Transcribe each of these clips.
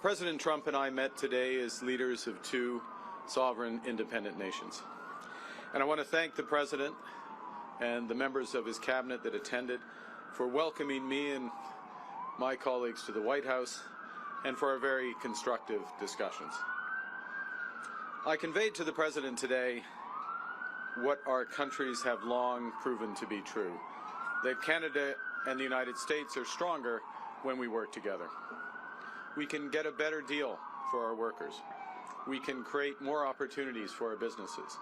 President Trump and I met today as leaders of two sovereign independent nations. And I want to thank the President and the members of his cabinet that attended for welcoming me and my colleagues to the White House and for our very constructive discussions. I conveyed to the President today what our countries have long proven to be true, that Canada and the United States are stronger when we work together. We can get a better deal for our workers. We can create more opportunities for our businesses.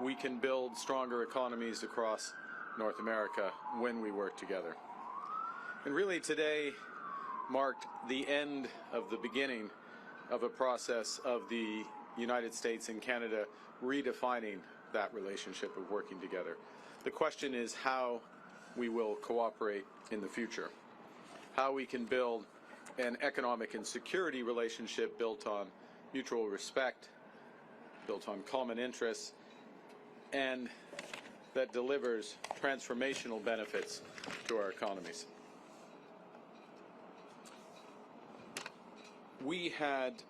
We can build stronger economies across North America when we work together. And really today marked the end of the beginning of a process of the United States and Canada redefining that relationship of working together. The question is how we will cooperate in the future, how we can build an economic and security relationship built on mutual respect, built on common interests, and that delivers transformational benefits to our economies. We had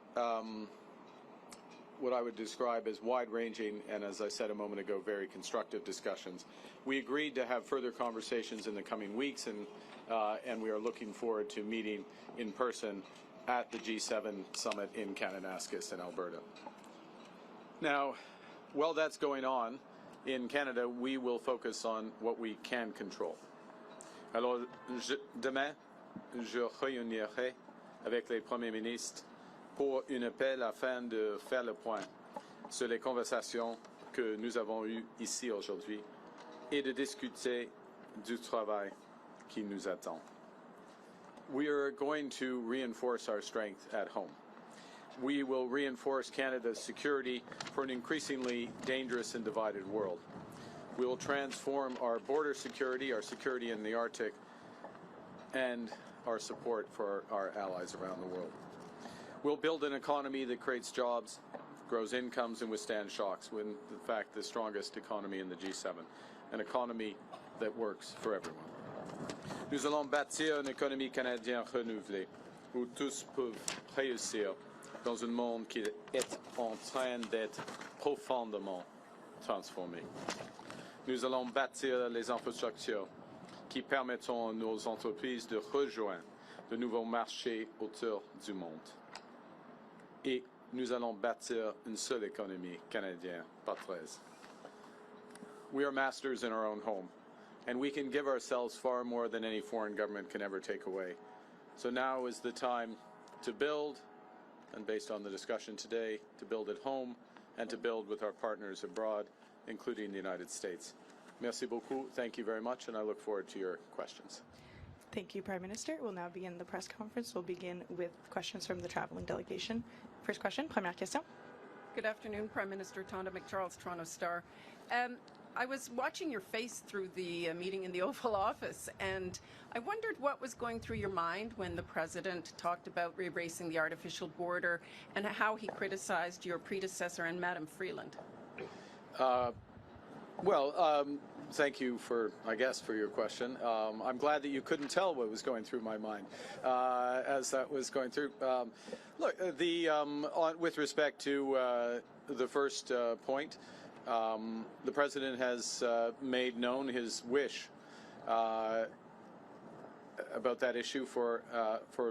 what I would describe as wide-ranging and, as I said a moment ago, very constructive discussions. We agreed to have further conversations in the coming weeks, and we are looking forward to meeting in person at the G7 summit in Kananaskis in Alberta. Now, while that's going on, in Canada, we will focus on what we can control. Alors, demain, je réunirai avec les premiers ministres pour un appel afin de faire le point sur les conversations que nous avons eues ici aujourd'hui et de discuter du travail qui nous attend. We are going to reinforce our strength at home. We will reinforce Canada's security for an increasingly dangerous and divided world. We will transform our border security in the Arctic, and our support for our allies around the world. We'll build an economy that creates jobs, grows incomes, and withstands shocks, when in fact the strongest economy in the G7, an economy that works for everyone. Nous allons bâtir une économie canadienne renouvelée, où tous peuvent réussir dans un monde qui est en train d'être profondément transformé. Nous allons bâtir les infrastructures qui permettront à nos entreprises de rejoindre de nouveaux marchés autour du monde. Et nous allons bâtir une seule économie canadienne par 13. We are masters in our own home, and we can give ourselves far more than any foreign government can ever take away. So now is the time to build, and based on the discussion today, to build at home and to build with our partners abroad, including the United States. Merci beaucoup. Thank you very much, and I look forward to your questions. Thank you, Prime Minister. We'll now begin the press conference. We'll begin with questions from the traveling delegation. First question, première question. Good afternoon, Prime Minister. Tonda McCharles, Toronto Star. I was watching your face through the meeting in the Oval Office, and I wondered what was going through your mind when the President talked about erasing the artificial border and how he criticized your predecessor and Madam Freeland. Thank you for your question. I'm glad that you couldn't tell what was going through my mind as that was going through. Look, with respect to the first point, the President has made known his wish about that issue for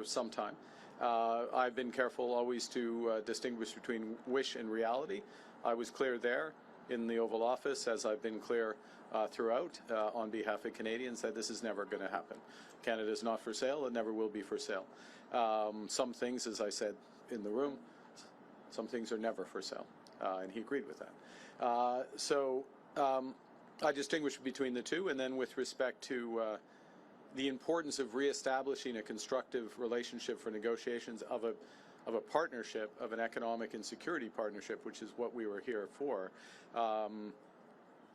some time. I've been careful always to distinguish between wish and reality. I was clear there in the Oval Office, as I've been clear throughout on behalf of Canadians, that this is never going to happen. Canada is not for sale. It never will be for sale. Some things, as I said in the room, some things are never for sale, and he agreed with that. So I distinguish between the two, and then with respect to the importance of reestablishing a constructive relationship for negotiations of a partnership, of an economic and security partnership, which is what we were here for.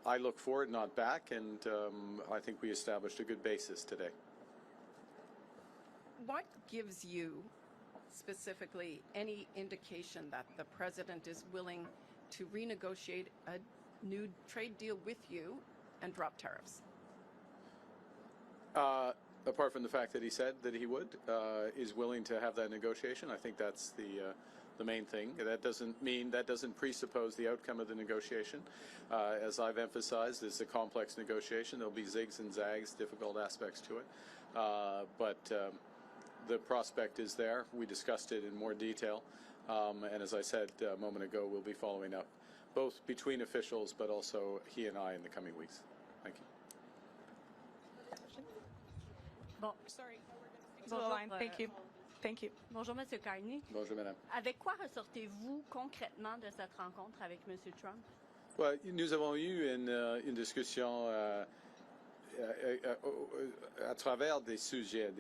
I look forward, not back, and I think we established a good basis today. What gives you specifically any indication that the President is willing to renegotiate a new trade deal with you and drop tariffs? apart from the fact that he said that he would, is willing to have that negotiation. I think that's the main thing. That doesn't presuppose the outcome of the negotiation. As I've emphasized, it's a complex negotiation. There'll be zigs and zags, difficult aspects to it. But the prospect is there. We discussed it in more detail. And as I said a moment ago, we'll be following up both between officials, but also he and I in the coming weeks. Thank you. Bon, Sorry. Thank you. Thank you. bonjour, M. Carney. Bonjour, madame. Avec quoi ressortez-vous concrètement de cette rencontre avec M. Trump? Ouais, nous avons eu une discussion à travers des sujets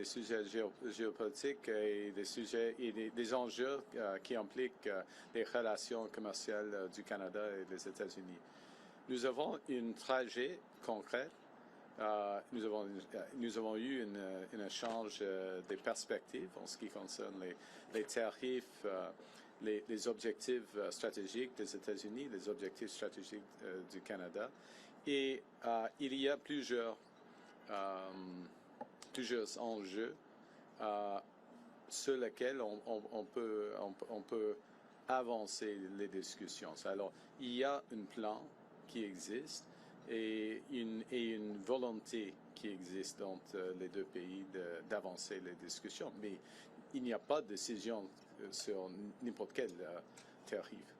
géopolitiques et des sujets et des enjeux qui impliquent les relations commerciales du Canada et des États-Unis. Nous avons une trajet concrète. Nous avons eu un échange des perspectives en ce qui concerne les tarifs, les objectifs stratégiques des États-Unis, les objectifs stratégiques du Canada. Et il y a plusieurs enjeux sur lesquels on peut avancer les discussions. Alors, il y a un plan qui existe et une volonté qui existe entre les deux pays d'avancer les discussions. Mais il n'y a pas de décision sur n'importe quel tarif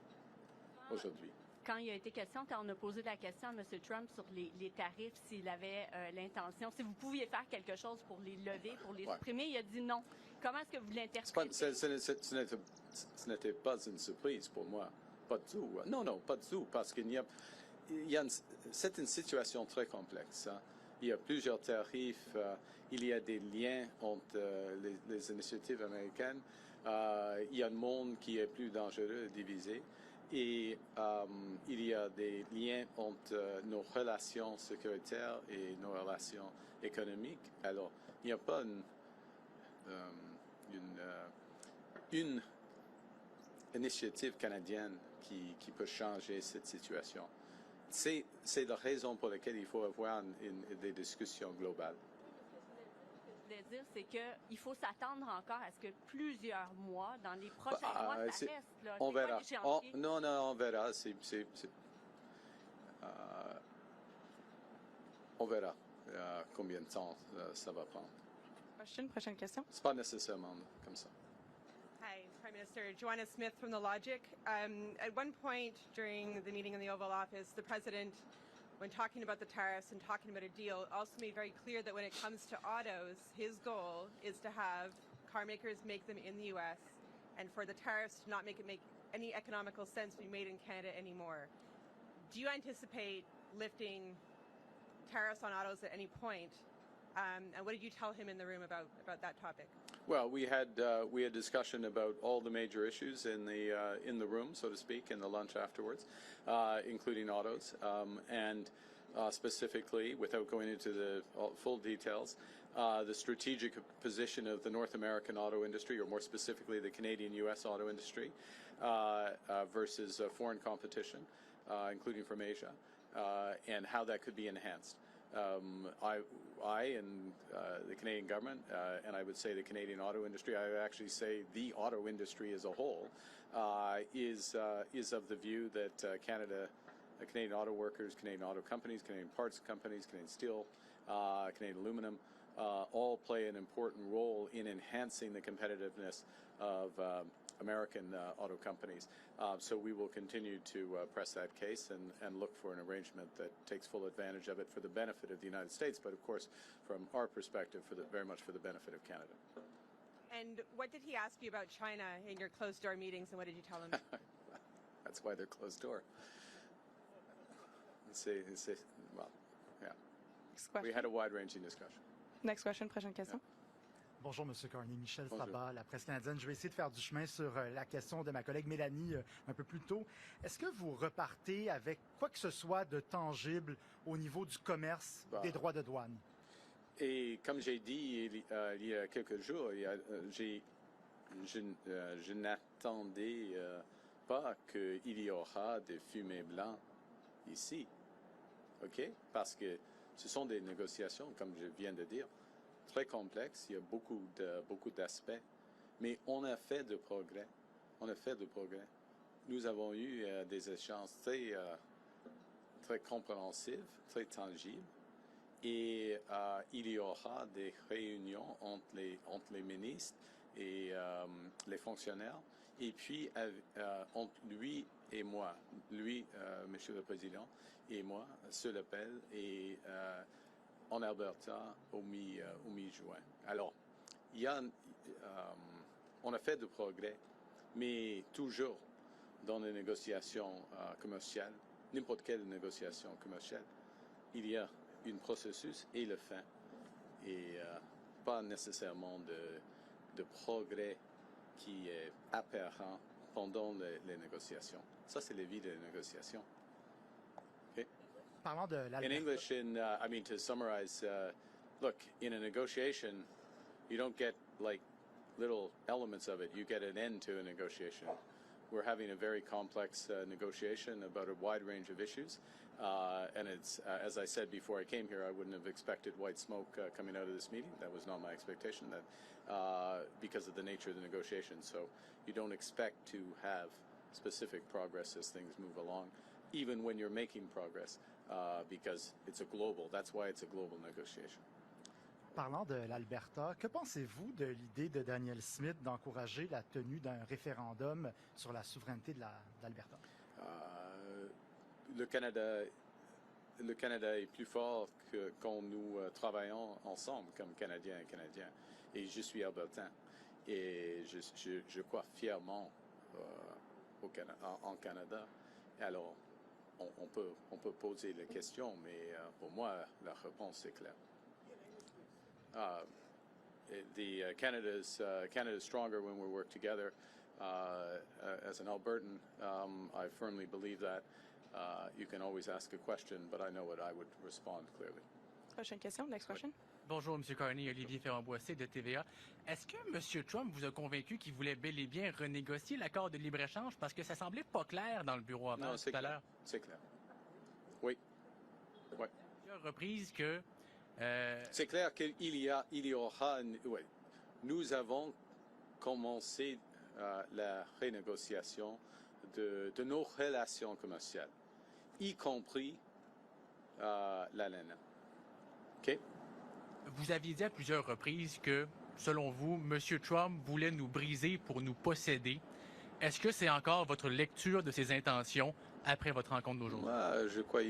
aujourd'hui. Quand il a été question, quand on a posé la question à M. Trump sur les tarifs, s'il avait l'intention, si vous pouviez faire quelque chose pour les lever, pour les supprimer, il a dit non. Comment est-ce que vous l'interprétez? Ce n'était pas une surprise pour moi. Pas du tout. Non, pas du tout, parce qu'il c'est une situation très complexe. Hein. Il y a plusieurs tarifs, il y a des liens entre les initiatives américaines, il y a un monde qui est plus dangereux, divisé, et il y a des liens entre nos relations sécuritaires et nos relations économiques. Alors, il n'y a pas une initiative canadienne qui peut changer cette situation. C'est la raison pour laquelle il faut avoir des discussions globales. Ce que je voulais dire, c'est qu'il faut s'attendre encore à ce que plusieurs mois, dans les prochains mois, ça reste. Là. On verra. Non, on verra. On verra combien de temps ça va prendre. Prochaine question. C'est pas nécessairement comme ça. Hi, Prime Minister. Joanna Smith from The Logic. At one point during the meeting in the Oval Office, the President, when talking about the tariffs and talking about a deal, also made very clear that when it comes to autos, his goal is to have car makers make them in the U.S. and for the tariffs to not make any economical sense to be made in Canada anymore. Do you anticipate lifting tariffs on autos at any point? And what did you tell him in the room about that topic? Well, we had discussion about all the major issues in the room, so to speak, in the lunch afterwards, including autos, and specifically, without going into the full details, the strategic position of the North American auto industry, or more specifically, the Canadian-U.S. auto industry, versus foreign competition, including from Asia, and how that could be enhanced. I and the Canadian government, and I would say the Canadian auto industry, I would actually say the auto industry as a whole, is of the view that Canadian auto workers, Canadian auto companies, Canadian parts companies, Canadian steel, Canadian aluminum, all play an important role in enhancing the competitiveness of American auto companies. So we will continue to press that case and look for an arrangement that takes full advantage of it for the benefit of the United States, but of course, from our perspective, very much for the benefit of Canada. And what did he ask you about China in your closed-door meetings, and what did you tell him? That's why they're closed door. Well, yeah. Next question. We had a wide-ranging discussion. Next question, prochaine question. Yeah. Bonjour, M. Carney. Michel Bonjour. Sabat, la presse canadienne. Je vais essayer de faire du chemin sur la question de ma collègue Mélanie un peu plus tôt. Est-ce que vous repartez avec quoi que ce soit de tangible au niveau du commerce, des droits de douane? Et comme j'ai dit il y a quelques jours, je n'attendais pas qu'il y aura des fumées blancs ici. OK? Parce que ce sont des négociations, comme je viens de dire. très complexe, il y a beaucoup d'aspects, mais on a fait de progrès. On a fait de progrès. Nous avons eu des échanges très compréhensifs, très tangibles, et il y aura des réunions entre les ministres et les fonctionnaires, et puis entre lui et moi, Monsieur le Président, et moi, sur l'appel, et en Alberta au mi-juin. Alors, on a fait de progrès, mais toujours dans les négociations commerciales, n'importe quelle négociation commerciale, il y a un processus et le fin, et pas nécessairement de progrès qui est apparent pendant les négociations. Ça, c'est la vie des négociations. Okay? Parlant de In English, I mean, to summarize, look, in a negotiation, you don't get like little elements of it. You get an end to a negotiation. We're having a very complex negotiation about a wide range of issues. And it's, as I said before I came here, I wouldn't have expected white smoke coming out of this meeting. That was not my expectation, because of the nature of the negotiation. So you don't expect to have specific progress as things move along, even when you're making progress, because it's that's why it's a global negotiation. Parlant de l'Alberta, que pensez-vous de l'idée de Daniel Smith d'encourager la tenue d'un référendum sur la souveraineté de l'Alberta? Le Canada est plus fort que quand nous travaillons ensemble comme Canadiens et Canadiens. Et je suis albertain. Et je crois fièrement en Canada. Alors, on peut poser les questions, mais pour moi, la réponse est claire. Canada's stronger when we work together. As an Albertan, I firmly believe that. You can always ask a question, but I know what I would respond clearly. Prochaine question. Next question. Bonjour, M. Carney, Olivier Ferrand-Boissé de TVA. Est-ce que M. Trump vous a convaincu qu'il voulait bel et bien renégocier l'accord de libre-échange parce que ça semblait pas clair dans le bureau avant tout à l'heure? C'est clair. Oui. Ouais. Plusieurs reprises que... C'est clair qu'il y aura... Ouais. Nous avons commencé la renégociation de nos relations commerciales, y compris la laine. OK? Vous aviez dit à plusieurs reprises que, selon vous, M. Trump voulait nous briser pour nous posséder. Est-ce que c'est encore votre lecture de ses intentions après votre rencontre d'aujourd'hui? Je crois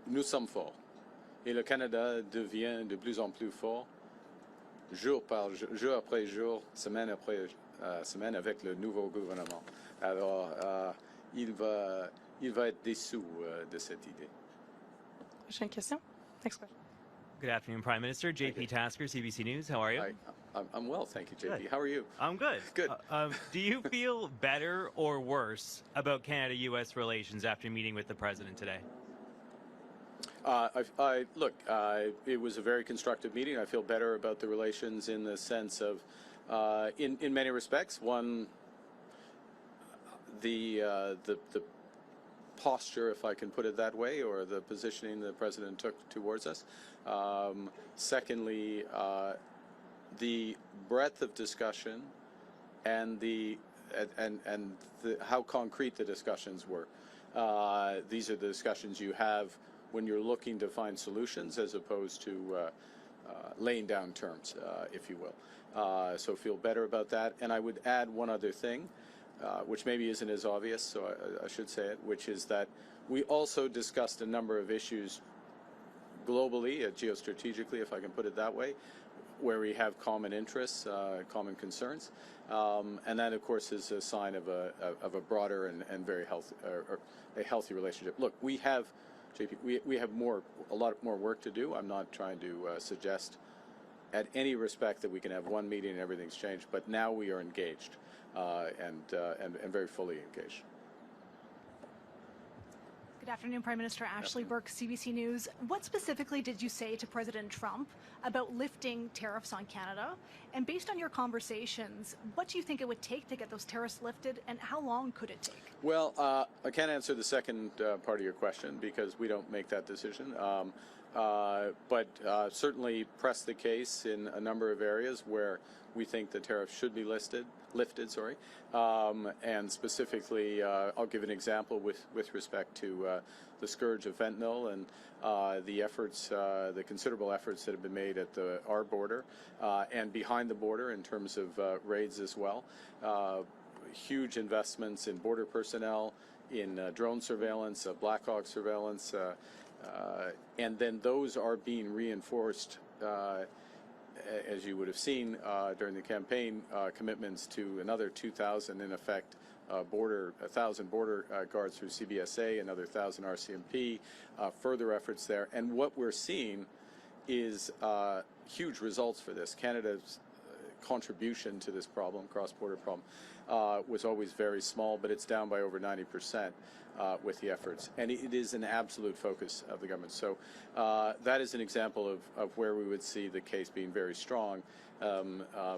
nous sommes forts. Et le Canada devient de plus en plus fort, jour après jour, semaine après semaine, avec le nouveau gouvernement. Alors, il va être déçu de cette idée. Prochaine question. Next question. Good afternoon, Prime Minister. JP Tasker, CBC News. How are you? Hi. I'm well, thank you, JP. Good. How are you? I'm good. Good. Do you feel better or worse about Canada-U.S. relations after meeting with the President today? Look, it was a very constructive meeting. I feel better about the relations in the sense of, in many respects, one, the posture, if I can put it that way, or the positioning the President took towards us. Secondly, the breadth of discussion and how concrete the discussions were. These are the discussions you have when you're looking to find solutions, as opposed to laying down terms, if you will. So feel better about that. And I would add one other thing, which maybe isn't as obvious, so I should say it, which is that we also discussed a number of issues globally, geostrategically, if I can put it that way, where we have common interests, common concerns. And that, of course, is a sign of a broader and very healthy, or a healthy relationship. Look, we have, JP, we have a lot more work to do. I'm not trying to suggest at any respect that we can have one meeting and everything's changed, but now we are engaged and very fully engaged. Good afternoon, Prime Minister. Ashley Burke, CBC News. What specifically did you say to President Trump about lifting tariffs on Canada? And based on your conversations, what do you think it would take to get those tariffs lifted, and how long could it take? Well, I can't answer the second part of your question because we don't make that decision. but certainly press the case in a number of areas where we think the tariffs should be lifted. And specifically, I'll give an example with respect to the scourge of fentanyl and the considerable efforts that have been made at our border and behind the border in terms of raids as well. Huge investments in border personnel, in drone surveillance, Black Hawk surveillance, and then those are being reinforced, as you would have seen during the campaign, commitments to another 2,000 in effect 1,000 border guards through CBSA, another 1,000 RCMP, further efforts there. And what we're seeing is huge results for this. Canada's contribution to this problem, cross-border problem, was always very small, but it's down by over 90% with the efforts. And it is an absolute focus of the government. So that is an example of where we would see the case being very strong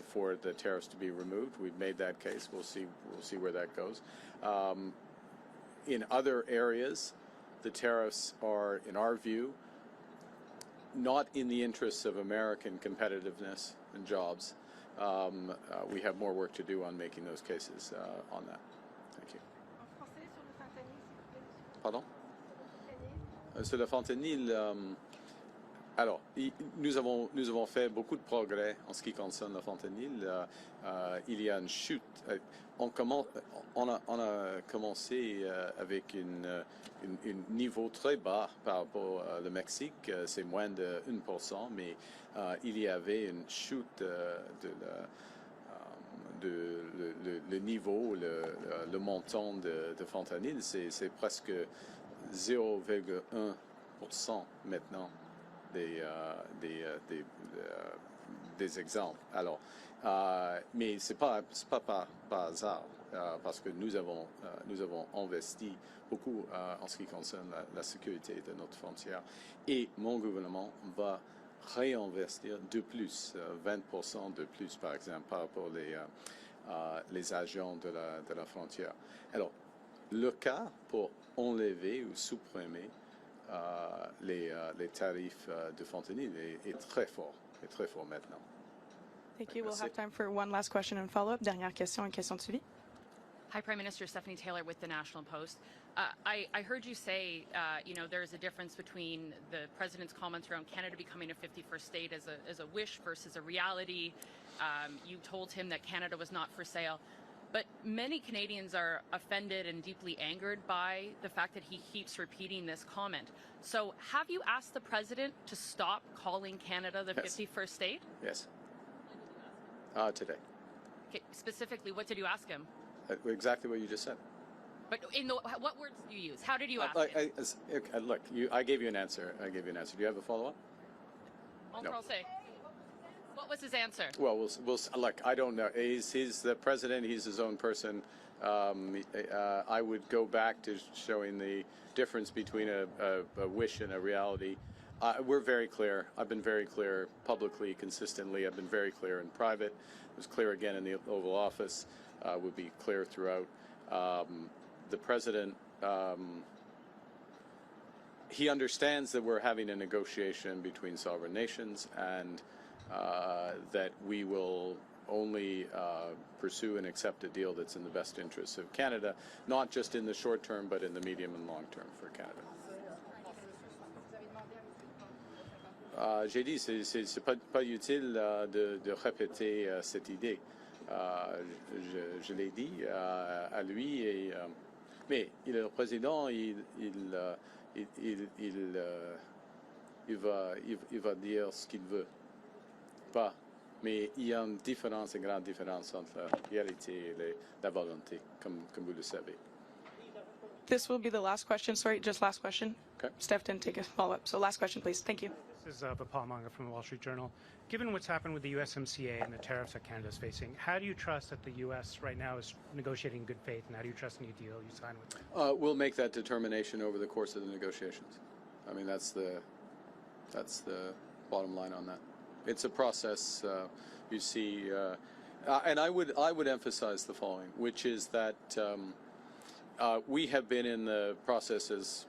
for the tariffs to be removed. We've made that case. We'll see where that goes. In other areas, the tariffs are, in our view, not in the interests of American competitiveness and jobs. We have more work to do on making those cases on that. Thank you. Pardon? Sur le fentanyl, alors, nous avons fait beaucoup de progrès en ce qui concerne le fentanyl. Il y a une chute. On a commencé avec un niveau très bas par rapport au Mexique. C'est moins de 1%, mais il y avait une chute le niveau, le montant de fentanyl. C'est presque 0,1% maintenant des exemples. Alors, mais c'est pas par hasard, parce que nous avons investi beaucoup en ce qui concerne la sécurité de notre frontière, et mon gouvernement va réinvestir de plus, 20% de plus par exemple, par rapport les agents de la frontière. Alors, le cas pour enlever ou supprimer les tarifs de fentanyl est très fort maintenant. Thank you. We'll have time for one last question and follow-up. Dernière question, une question de suivi. Hi, Prime Minister. Stephanie Taylor with the National Post. I heard you say, there's a difference between the President's comments around Canada becoming a 51st state as a wish versus a reality. You told him that Canada was not for sale. But many Canadians are offended and deeply angered by the fact that he keeps repeating this comment. So have you asked the President to stop calling Canada the 51st state? Yes. Today. Okay, specifically, what did you ask him? Exactly what you just said. But what words did you use? How did you ask him? Look, I gave you an answer. Do you have a follow-up? En français. What was his answer? Well, we'll look. I don't know. He's the president. He's his own person. I would go back to showing the difference between a wish and a reality. We're very clear. I've been very clear publicly, consistently. I've been very clear in private. I was clear again in the Oval Office. Would be clear throughout. The president, he understands that we're having a negotiation between sovereign nations, and that we will only pursue and accept a deal that's in the best interests of Canada, not just in the short term, but in the medium and long term for Canada. J'ai dit, c'est pas utile de répéter cette idée. Je l'ai dit à lui, mais le président, il va dire ce qu'il veut. Pas. Mais il y a une différence, une grande différence entre la réalité et la volonté, comme vous le savez. This will be the last question. Sorry, just last question. Okay. Steph didn't take a follow-up. So last question, please. Thank you. This is Vipal Manga from the Wall Street Journal. Given what's happened with the USMCA and the tariffs that Canada is facing, how do you trust that the U.S. right now is negotiating in good faith, and how do you trust any deal you sign with them? We'll make that determination over the course of the negotiations. I mean, that's the bottom line on that. It's a process. You see, and I would emphasize the following, which is that we have been in the process, as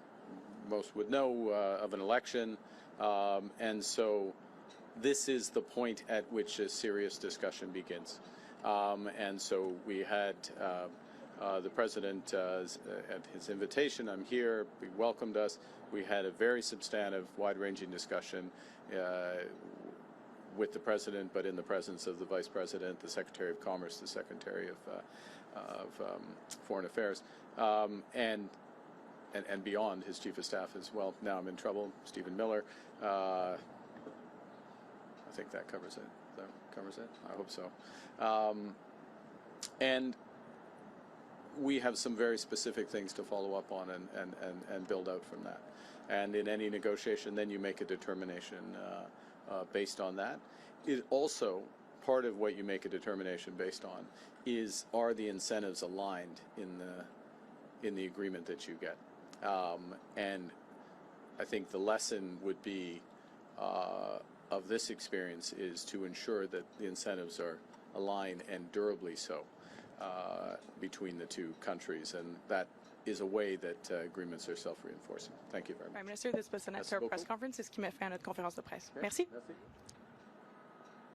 most would know, of an election. And so this is the point at which a serious discussion begins. And so we had the President, at his invitation, I'm here, he welcomed us. We had a very substantive, wide-ranging discussion with the President, but in the presence of the Vice President, the Secretary of Commerce, the Secretary of Foreign Affairs, and beyond, his Chief of Staff as well. Now I'm in trouble, Stephen Miller. I think that covers it. That covers it? I hope so. And we have some very specific things to follow up on and build out from that. And in any negotiation, then you make a determination based on that. It also, part of what you make a determination based on is, are the incentives aligned in the agreement that you get? And I think the lesson would be of this experience is to ensure that the incentives are aligned and durably so between the two countries, and that is a way that agreements are self-reinforcing. Thank you very much. Prime Minister, this was the next press conference. C'est ce qui met fin à notre conférence de presse. Merci.